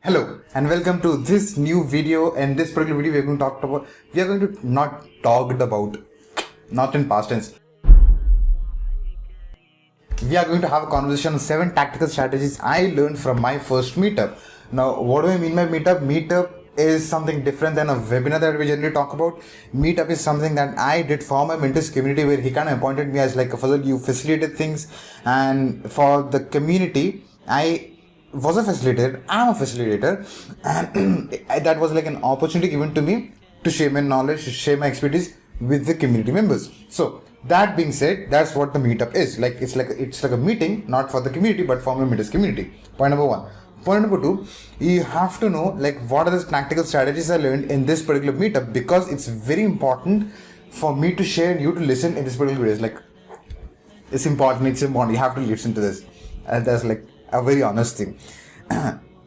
Hello and welcome to this new video. In this particular video, we are going to not talk about, not in past tense. We are going to have a conversation on 7 tactical strategies I learned from my first meetup. Now, what do I mean by meetup? Meetup is something different than a webinar that we generally talk about. Meetup is something that I did for my mentors community, where he kind of appointed me as like a Fazal, you facilitated things, and for the community, I was a facilitator. I'm a facilitator, and that was like an opportunity given to me to share my knowledge, to share my expertise with the community members. So that being said, that's what the meetup is. It's like a meeting, not for the community, but for my mentors community. Point number 1. Point number 2, you have to know like what are the tactical strategies I learned in this particular meetup, because it's very important for me to share and you to listen in this particular videos. Like it's important. You have to listen to this. And that's like a very honest thing.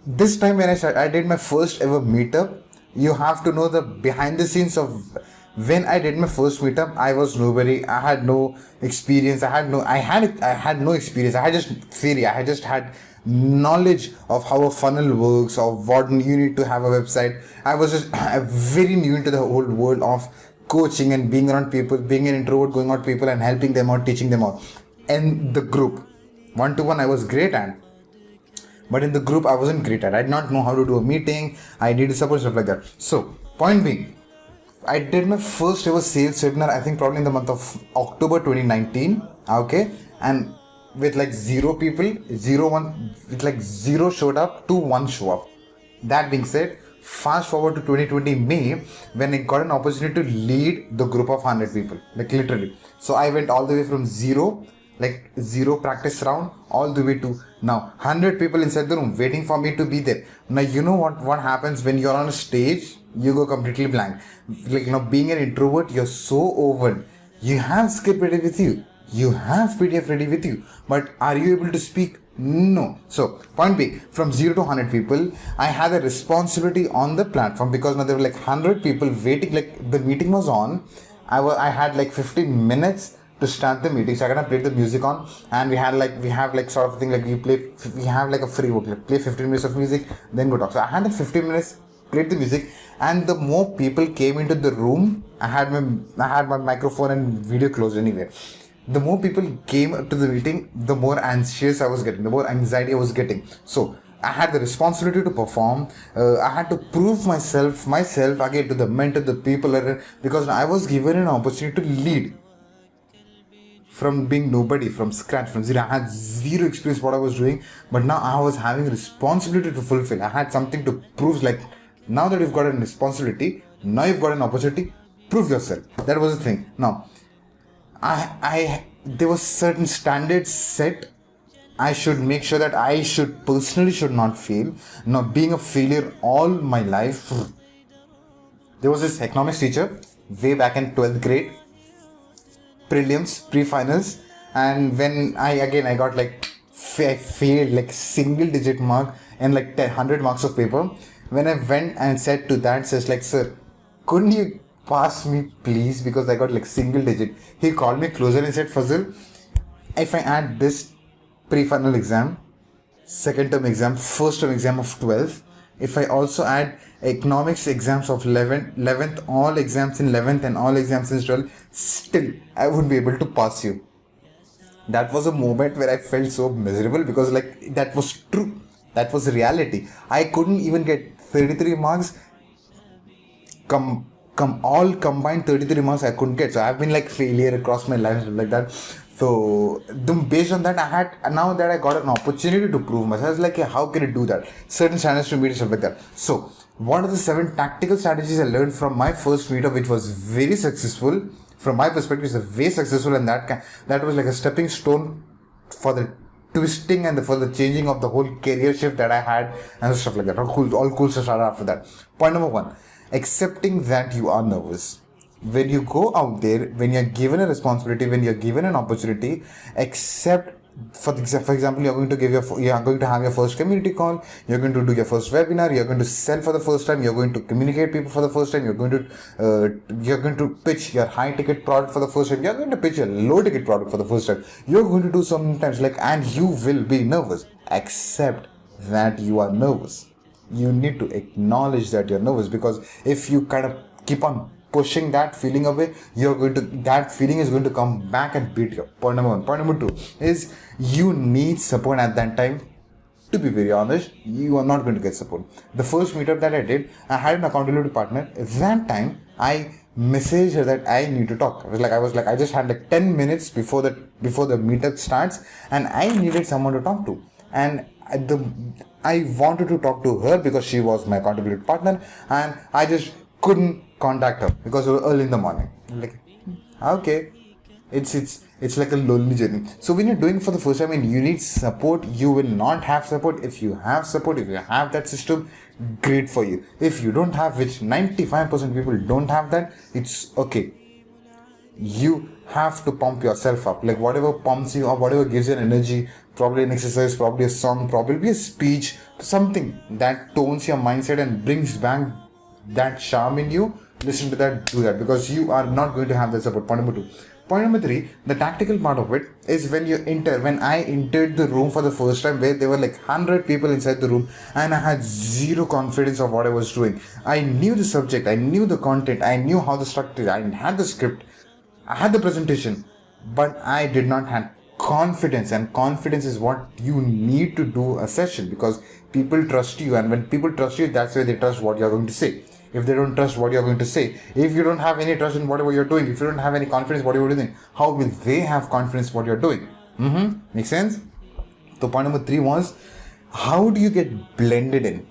This time when I did my first ever meetup, you have to know the behind the scenes of when I did my first meetup. I was nobody. I had no experience. I had no experience. I had just theory. I had just had knowledge of how a funnel works, of what you need to have a website. I was just very new into the whole world of coaching and being around people, being an introvert, going out people and helping them out, teaching them out. And the group, 1-to-1, I was great at. But in the group, I wasn't great at. I did not know how to do a meeting. I needed support, stuff like that. So, point being, I did my first ever sales webinar, I think probably in the month of October 2019. Okay. And with like 0 people, 0 showed up to 1 show up. That being said, fast forward to 2020 May, when I got an opportunity to lead the group of 100 people, like literally. So I went all the way from zero practice round, all the way to now 100 people inside the room waiting for me to be there. Now you know what happens when you're on a stage, you go completely blank. Like, being an introvert, you're so overwhelmed. You have script ready with you, you have PDF ready with you, but are you able to speak? No. So point B, from 0 to 100 people, I had a responsibility on the platform, because now there were like 100 people waiting. Like the meeting was on, I had like 15 minutes to start the meeting. So I gonna play the music on, and we have like sort of thing like we have like a free work, like play 15 minutes of music, then go talk. So I had like 15 minutes, played the music, and the more people came into the room, I had my microphone and video closed anyway. The more people came to the meeting, the more anxious I was getting, the more anxiety I was getting. So I had the responsibility to perform. I had to prove myself again to the mentor, the people, because I was given an opportunity to lead. From being nobody, from scratch, from zero. I had zero experience what I was doing, but now I was having a responsibility to fulfill. I had something to prove. Like, now that you've got a responsibility, now you've got an opportunity, prove yourself. That was the thing. Now, there was certain standards set. I should make sure that I personally should not fail. Now, being a failure all my life. There was this economics teacher way back in 12th grade. Prelims, pre-finals, and when I got like I failed like single digit mark and like 100 marks of paper. When I went and said to that, says like, sir, couldn't you pass me please, because I got like single digit. He called me closer and said, Fazal, if I add this pre-final exam, second term exam, first term exam of 12th, if I also add economics exams of 11th, all exams in 11th and all exams in 12th, still I would be able to pass you. That was a moment where I felt so miserable, because like that was true. That was reality. I couldn't even get 33 marks. All combined 33 marks I couldn't get. So I've been like failure across my life like that. So based on that, now that I got an opportunity to prove myself, I was like, how can I do that? Certain standards to meet and stuff like that. So what are the 7 tactical strategies I learned from my first meetup, which was very successful? From my perspective, it's very successful, and that was like a stepping stone for the twisting and for the changing of the whole career shift that I had and stuff like that. All cool stuff started after that. Point number 1, accepting that you are nervous. When you go out there, when you're given a responsibility, when you're given an opportunity, accept. For example, you're going to have your first community call, you're going to do your first webinar, you're going to sell for the first time, you're going to communicate people for the first time, you're going to pitch your high ticket product for the first time, you're going to pitch your low ticket product for the first time, you're going to do sometimes and you will be nervous. Accept that you are nervous. You need to acknowledge that you're nervous, because if you kind of keep on pushing that feeling away, that feeling is going to come back and beat you. Point number one. Point number two is you need support at that time. To be very honest, you are not going to get support. The first meetup that I did, I had an accountability partner. At that time, I messaged her that I need to talk. I just had like 10 minutes before the meetup starts, and I needed someone to talk to. And I wanted to talk to her because she was my accountability partner, and I just couldn't contact her because it was early in the morning. I'm like, okay, it's like a lonely journey. So when you're doing it for the first time and you need support, you will not have support. If you have support, if you have that system, great for you. If you don't have, which 95% people don't have that, it's okay. You have to pump yourself up. Like whatever pumps you up, whatever gives you an energy, probably an exercise, probably a song, probably a speech, something that tones your mindset and brings back that charm in you. Listen to that, do that, because you are not going to have that support. Point number two. Point number three, the tactical part of it is when I entered the room for the first time, where there were like 100 people inside the room, and I had zero confidence of what I was doing. I knew the subject, I knew the content, I knew how the structure, I had the script, I had the presentation, but I did not have confidence. And confidence is what you need to do a session, because people trust you, and when people trust you, that's why they trust what you're going to say. If they don't trust what you're going to say, if you don't have any trust in whatever you're doing, if you don't have any confidence what you're doing, how will they have confidence what you're doing? Make sense? So point number three was, how do you get blended in?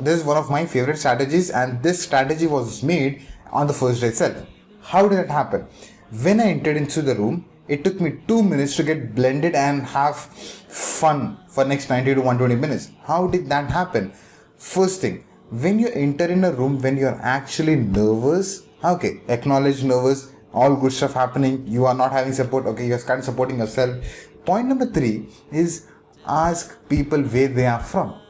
This is one of my favorite strategies, and this strategy was made on the first day itself. How did it happen? When I entered into the room, it took me 2 minutes to get blended and have fun for next 90 to 120 minutes. How did that happen? First thing, when you enter in a room, when you're actually nervous, okay, acknowledge nervous, all good stuff happening, you are not having support, okay, you're kind of supporting yourself. Point number three is ask people where they are from,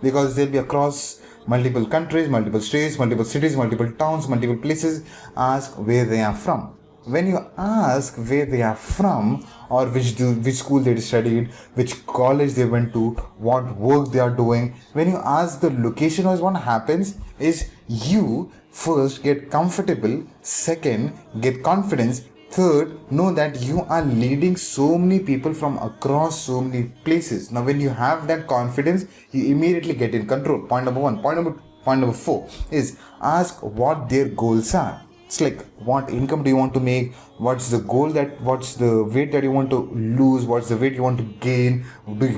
because they'll be across multiple countries, multiple states, multiple cities, multiple towns, multiple places. Ask where they are from. When you ask where they are from, or which school they studied, which college they went to, what work they are doing, when you ask the location, what happens is you first get comfortable, second get confidence, third know that you are leading so many people from across so many places. Now when you have that confidence, you immediately get in control. Point number one. Point number four is ask what their goals are. It's like, what income do you want to make? What's the weight that you want to lose? What's the weight you want to gain?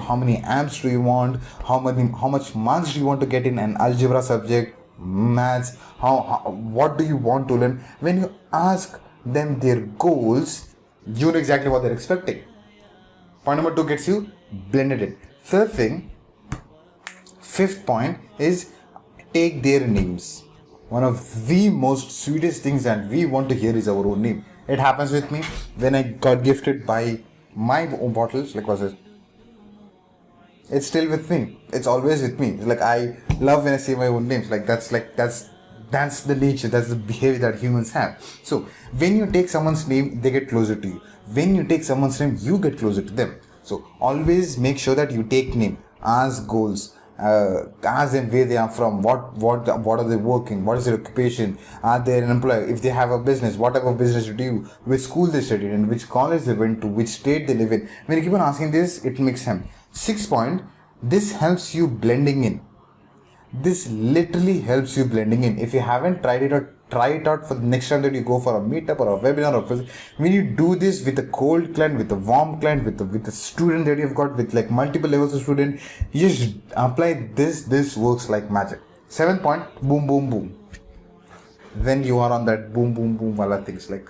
How many amps do you want? How much marks do you want to get in an algebra subject, maths? What do you want to learn? When you ask them their goals, you know exactly what they're expecting. Point number two gets you blended in. Fifth point is take their names. One of the most sweetest things that we want to hear is our own name. It happens with me when I got gifted by my own bottles. Like, was it? It's still with me. It's always with me. Like, I love when I say my own names. That's the nature. That's the behavior that humans have. So when you take someone's name, they get closer to you. When you take someone's name, you get closer to them. So always make sure that you take name, ask goals. Ask them where they are from, what are they working, what is their occupation, are they an employer, if they have a business, what type of business they do, which school they studied in, which college they went to, which state they live in. When you keep on asking this, it makes sense. 6th point, this helps you blending in. This literally helps you blending in. If you haven't tried it out, try it out for the next time that you go for a meetup or a webinar. When you do this with a cold client, with a warm client, with the student that you've got, with like multiple levels of student, you just apply this works like magic. 7th point, boom boom boom. When you are on that boom boom boom wala things, like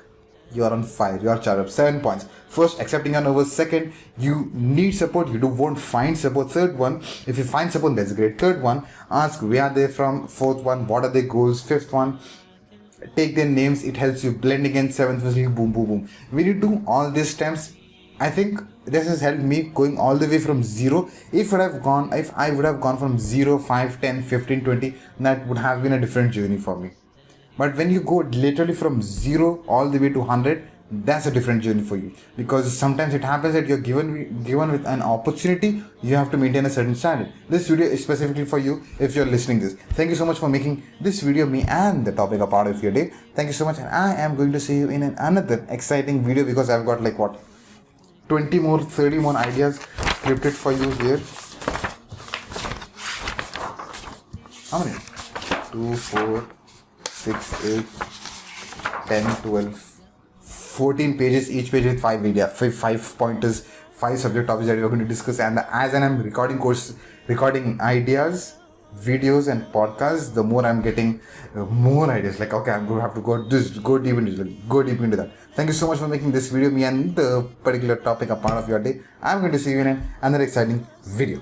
you are on fire, you are charged up. 7 points. First, accepting your nervous. Second, you need support, won't find support. Third one, if you find support, that's great. Third one, ask where are they from. Fourth one, what are their goals. Fifth one, take their names, it helps you blend again. 7th was boom boom boom. When you do all these steps, I think this has helped me going all the way from 0. If I would have gone from 0, 5, 10, 15, 20, that would have been a different journey for me. But when you go literally from 0 all the way to 100, that's a different journey for you, because sometimes it happens that you're given with an opportunity, you have to maintain a certain standard. This video is specifically for you if you're listening this. Thank you so much for making this video, me and the topic, a part of your day. Thank you so much, and I am going to see you in another exciting video, because I've got like what, 20 more, 30 more ideas scripted for you here. How many? 2, 4, 6, 8, 10, 12, 14 pages, each page with 5 ideas, 5 pointers, 5 subject topics that we are going to discuss. And as I'm recording ideas, videos and podcasts, the more I'm getting more ideas. Like, okay, I'm going to have to go deep into that. Thank you so much for making this video, me and the particular topic, a part of your day. I'm going to see you in another exciting video.